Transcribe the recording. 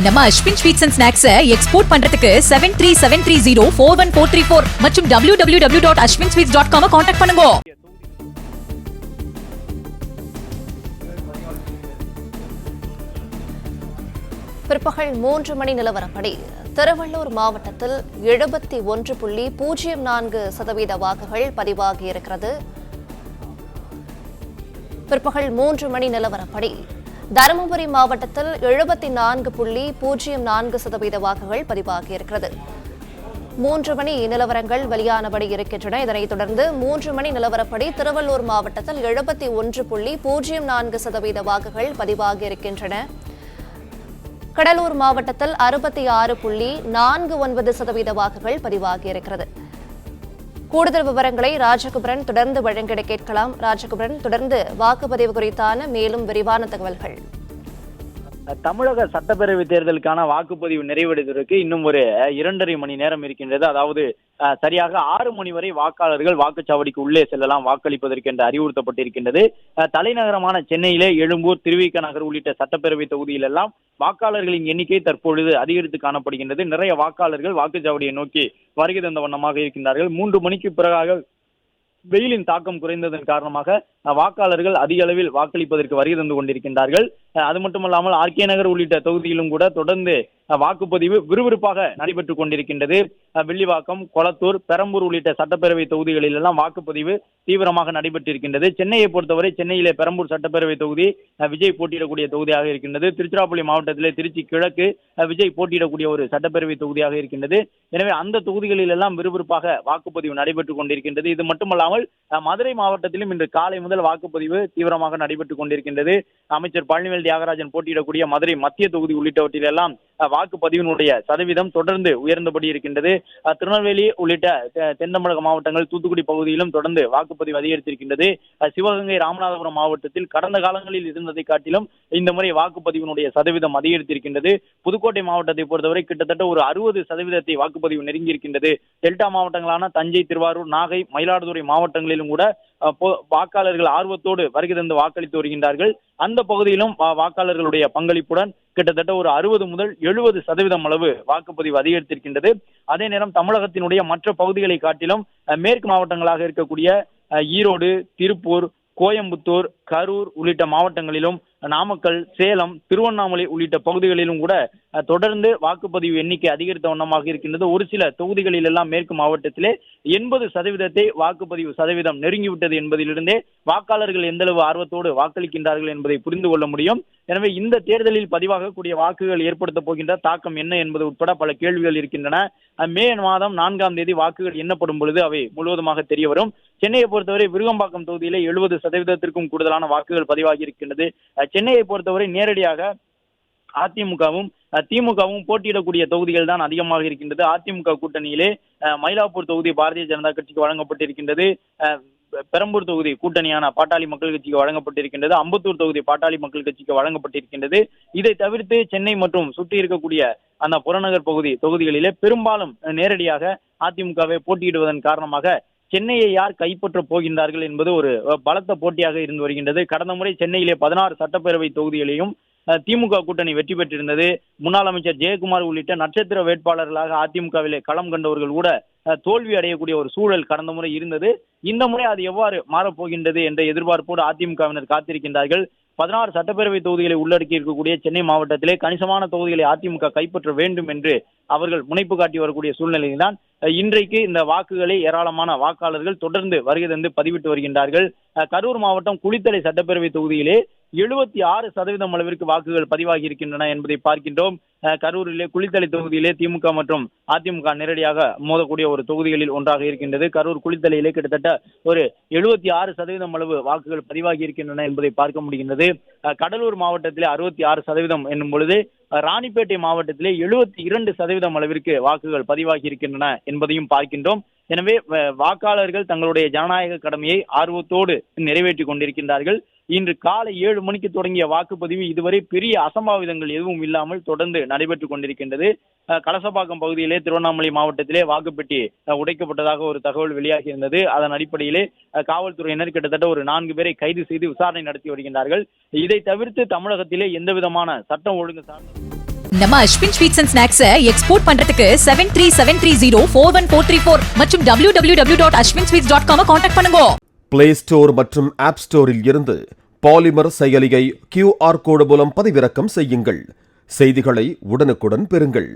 நம்ம Ashwin sweets and snacks export பண்றதுக்கு 7373041434 மற்றும் www.ashwinsweets.com கான்டாக்ட் பண்ணுங்க. பிற்பகல் 3 மணி நிலவரப்படி திருவள்ளூர் மாவட்டத்தில் 71.04% வாக்குகள் பதிவாகியிருக்கிறது. பிற்பகல் 3 மணி நிலவரப்படி தருமபுரி மாவட்டத்தில் 74.04% வாக்குகள் பதிவாகியிருக்கிறது. 3 மணி நிலவரங்கள் வெளியானபடி இருக்கின்றன. இதனைத் தொடர்ந்து 3 மணி நிலவரப்படி திருவள்ளூர் மாவட்டத்தில் 71.04% வாக்குகள் பதிவாகியிருக்கின்றன. கடலூர் மாவட்டத்தில் 66.49% வாக்குகள் பதிவாகியிருக்கிறது. கூடுதல் விவரங்களை ராஜகுமரன் தொடர்ந்து வழங்கிட கேட்கலாம். ராஜகுமரன், தொடர்ந்து வாக்குப்பதிவு குறித்தான மேலும் விரிவான தகவல்கள். தமிழக சட்டப்பேரவை தேர்தலுக்கான வாக்குப்பதிவு நிறைவடைவதற்கு இன்னும் ஒரு 2.5 மணி நேரம் இருக்கின்றது. அதாவது சரியாக 6 மணி வரை வாக்காளர்கள் வாக்குச்சாவடிக்கு உள்ளே செல்லலாம் வாக்களிப்பதற்கு என்று அறிவுறுத்தப்பட்டிருக்கின்றது. தலைநகரமான சென்னையிலே எழும்பூர், திருவிக நகர் உள்ளிட்ட சட்டப்பேரவை தொகுதியில் எல்லாம் வாக்காளர்களின் எண்ணிக்கை தற்பொழுது அதிகரித்து காணப்படுகின்றது. நிறைய வாக்காளர்கள் வாக்குச்சாவடியை நோக்கி வருகை தந்த வண்ணமாக இருக்கின்றார்கள். 3 மணிக்கு பிறகாக வெயிலின் தாக்கம் குறைந்ததன் காரணமாக வாக்காளர்கள் அதிக அளவில் வாக்களிப்பதற்கு வருகை தந்து கொண்டிருக்கின்றார்கள். அது மட்டுமல்லாமல் ஆர்கே நகர் உள்ளிட்ட தொகுதியிலும் கூட தொடர்ந்து வாக்குப்பதிவு விறுவிறுப்பாக நடைபெற்றுக் கொண்டிருக்கின்றது. வில்லிவாக்கம், கொளத்தூர், பெரம்பூர் உள்ளிட்ட சட்டப்பேரவை தொகுதிகளில் எல்லாம் வாக்குப்பதிவு தீவிரமாக நடைபெற்றிருக்கின்றது. சென்னையை பொறுத்தவரை சென்னையிலே பெரம்பூர் சட்டப்பேரவை தொகுதி விஜய் போட்டியிடக்கூடிய தொகுதியாக இருக்கின்றது. திருச்சிராப்பள்ளி மாவட்டத்திலே திருச்சி கிழக்கு விஜய் போட்டியிடக்கூடிய ஒரு சட்டப்பேரவை தொகுதியாக இருக்கின்றது. எனவே அந்த தொகுதிகளில் எல்லாம் விறுவிறுப்பாக வாக்குப்பதிவு நடைபெற்றுக் கொண்டிருக்கின்றது. இது மட்டுமல்லாமல் மதுரை மாவட்டத்திலும் இன்று காலை முதல் வாக்குப்பதிவு தீவிரமாக நடைபெற்றுக் கொண்டிருக்கின்றது. அமைச்சர் பழனிவேல் தியாகராஜன் போட்டியிடக்கூடிய மதுரை மத்திய தொகுதி உள்ளிட்டவற்றில் எல்லாம் வாக்குப்பதிவினுடைய சதவீதம் தொடர்ந்து உயர்ந்தபடி இருக்கின்றது. திருநெல்வேலி உள்ளிட்ட தென் தமிழக மாவட்டங்கள், தூத்துக்குடி பகுதியிலும் தொடர்ந்து வாக்குப்பதிவு அதிகரித்திருக்கின்றது. சிவகங்கை, ராமநாதபுரம் மாவட்டத்தில் கடந்த காலங்களில் இருந்ததை காட்டிலும் இந்த முறை வாக்குப்பதிவினுடைய சதவீதம் அதிகரித்திருக்கின்றது. புதுக்கோட்டை மாவட்டத்தை பொறுத்தவரை கிட்டத்தட்ட ஒரு 60% வாக்குப்பதிவு நெருங்கியிருக்கின்றது. டெல்டா மாவட்டங்களான தஞ்சை, திருவாரூர், நாகை, மயிலாடுதுறை மாவட்டங்களிலும் கூட வாக்காளர்கள் ஆர்வத்தோடு வருகை தந்து வாக்களித்து வருகின்றார்கள். அந்த பகுதியிலும் வாக்காளர்களுடைய பங்களிப்புடன் கிட்டத்தட்ட ஒரு 60 முதல் 70% அளவு வாக்குப்பதிவு அதிகரித்திருக்கின்றது. அதே நேரம் தமிழகத்தினுடைய மற்ற பகுதிகளை காட்டிலும் மேற்கு மாவட்டங்களாக இருக்கக்கூடிய ஈரோடு, திருப்பூர், கோயம்புத்தூர், கரூர் உள்ளிட்ட மாவட்டங்களிலும், நாமக்கல், சேலம், திருவண்ணாமலை உள்ளிட்ட பகுதிகளிலும் கூட தொடர்ந்து வாக்குப்பதிவு எண்ணிக்கை அதிகரித்த வண்ணமாக இருக்கின்றது. ஒரு சில தொகுதிகளில் எல்லாம் மேற்கு மாவட்டத்திலே 80% வாக்குப்பதிவு சதவீதம் நெருங்கிவிட்டது என்பதிலிருந்தே வாக்காளர்கள் எந்த அளவு ஆர்வத்தோடு வாக்களிக்கின்றார்கள் என்பதை புரிந்து கொள்ள முடியும். எனவே இந்த தேர்தலில் பதிவாகக்கூடிய வாக்குகள் ஏற்படுத்த போகின்ற தாக்கம் என்ன என்பது உட்பட பல கேள்விகள் இருக்கின்றன. மே மாதம் 4ஆம் தேதி வாக்குகள் எண்ணப்படும் பொழுது அவை முழுவதுமாக தெரிய வரும். சென்னையை பொறுத்தவரை விருகம்பாக்கம் தொகுதியிலே 70%த்திற்கும் கூடுதலான வாக்குகள் பதிவாகி இருக்கின்றது. சென்னையை பொறுத்தவரை நேரடியாக அதிமுகவும் திமுகவும் போட்டியிடக்கூடிய தொகுதிகள் தான் அதிகமாக இருக்கின்றது. அதிமுக கூட்டணியிலே மயிலாப்பூர் தொகுதி பாரதிய ஜனதா கட்சிக்கு வழங்கப்பட்டிருக்கின்றது. பெரம்பூர் தொகுதி கூட்டணியான பாட்டாளி மக்கள் கட்சிக்கு வழங்கப்பட்டிருக்கின்றது. அம்பத்தூர் தொகுதி பாட்டாளி மக்கள் கட்சிக்கு வழங்கப்பட்டிருக்கின்றது. இதை தவிர்த்து சென்னை மற்றும் சுற்றி இருக்கக்கூடிய அந்த புறநகர் பகுதி தொகுதிகளிலே பெரும்பாலும் நேரடியாக அதிமுகவை போட்டியிடுவதன் காரணமாக சென்னையை யார் கைப்பற்ற போகின்றார்கள் என்பது ஒரு பலத்த போட்டியாக இருந்து வருகின்றது. கடந்த முறை சென்னையிலே 16 சட்டப்பேரவை தொகுதிகளையும் திமுக கூட்டணி வெற்றி பெற்றிருந்தது. முன்னாள் அமைச்சர் ஜெயக்குமார் உள்ளிட்ட நட்சத்திர வேட்பாளர்களாக அதிமுகவிலே களம் கண்டவர்கள் கூட தோல்வி அடையக்கூடிய ஒரு சூழல் கடந்த முறை இருந்தது. இந்த முறை அது எவ்வாறு மாறப்போகின்றது என்ற எதிர்பார்ப்போடு அதிமுகவினர் காத்திருக்கின்றார்கள். 16 சட்டப்பேரவை தொகுதிகளை உள்ளடக்கி இருக்கக்கூடிய சென்னை மாவட்டத்திலே கணிசமான தொகுதிகளை அதிமுக கைப்பற்ற வேண்டும் என்று அவர்கள் முனைப்பு காட்டி வரக்கூடிய சூழ்நிலையில்தான் இன்றைக்கு இந்த வாக்குகளை ஏராளமான வாக்காளர்கள் தொடர்ந்து வருகை தந்து பதிவிட்டு வருகின்றார்கள். கரூர் மாவட்டம் குளித்தலை சட்டப்பேரவை தொகுதியிலே 76% அளவிற்கு வாக்குகள் பதிவாகி இருக்கின்றன என்பதை பார்க்கின்றோம். கரூரிலே குளித்தலை தொகுதியிலே திமுக மற்றும் அதிமுக நேரடியாக மோதக்கூடிய ஒரு தொகுதிகளில் ஒன்றாக இருக்கின்றது. கரூர் குளித்தலையிலே கிட்டத்தட்ட ஒரு 76% அளவு வாக்குகள் பதிவாகி இருக்கின்றன என்பதை பார்க்க முடிகின்றது. கடலூர் மாவட்டத்திலே 66% என்னும் பொழுது ராணிப்பேட்டை மாவட்டத்திலே 72% அளவிற்கு வாக்குகள் பதிவாகி இருக்கின்றன என்பதையும் பார்க்கின்றோம். எனவே வாக்காளர்கள் தங்களுடைய ஜனநாயக கடமையை ஆர்வத்தோடு நிறைவேற்றி கொண்டிருக்கின்றார்கள். இன்று காலை 7 மணிக்கு தொடங்கிய வாக்குப்பதிவு இதுவரை பெரிய அசம்பாவிதங்கள் எதுவும் இல்லாமல் தொடர்ந்து நடைபெற்றுக் கொண்டிருக்கின்றது. கலசப்பாக்கம் பகுதியிலே திருவண்ணாமலை மாவட்டத்திலே வாக்குப்பெட்டி உடைக்கப்பட்டதாக ஒரு தகவல் வெளியாகி இருந்தது. அதன் அடிப்படையிலே காவல்துறையினர் கிட்டத்தட்ட ஒரு 4 பேரை கைது செய்து விசாரணை நடத்தி வருகின்றார்கள். இதை தவிர்த்து தமிழகத்திலே எந்த விதமான சட்டம் ஒழுங்கு சார்ந்த நம்ம Ashwin sweets and snacks export பண்றதுக்கு 7373041434 மற்றும் www.ashwinsweets.com கான்டாக்ட் பண்ணுங்க. பிளே ஸ்டோர் மற்றும் ஆப் ஸ்டோரில் இருந்து பாலிமர் செயலியை QR கோடு மூலம் பதிவிறக்கம் செய்யுங்கள். செய்திகளை உடனுக்குடன் பெறுங்கள்.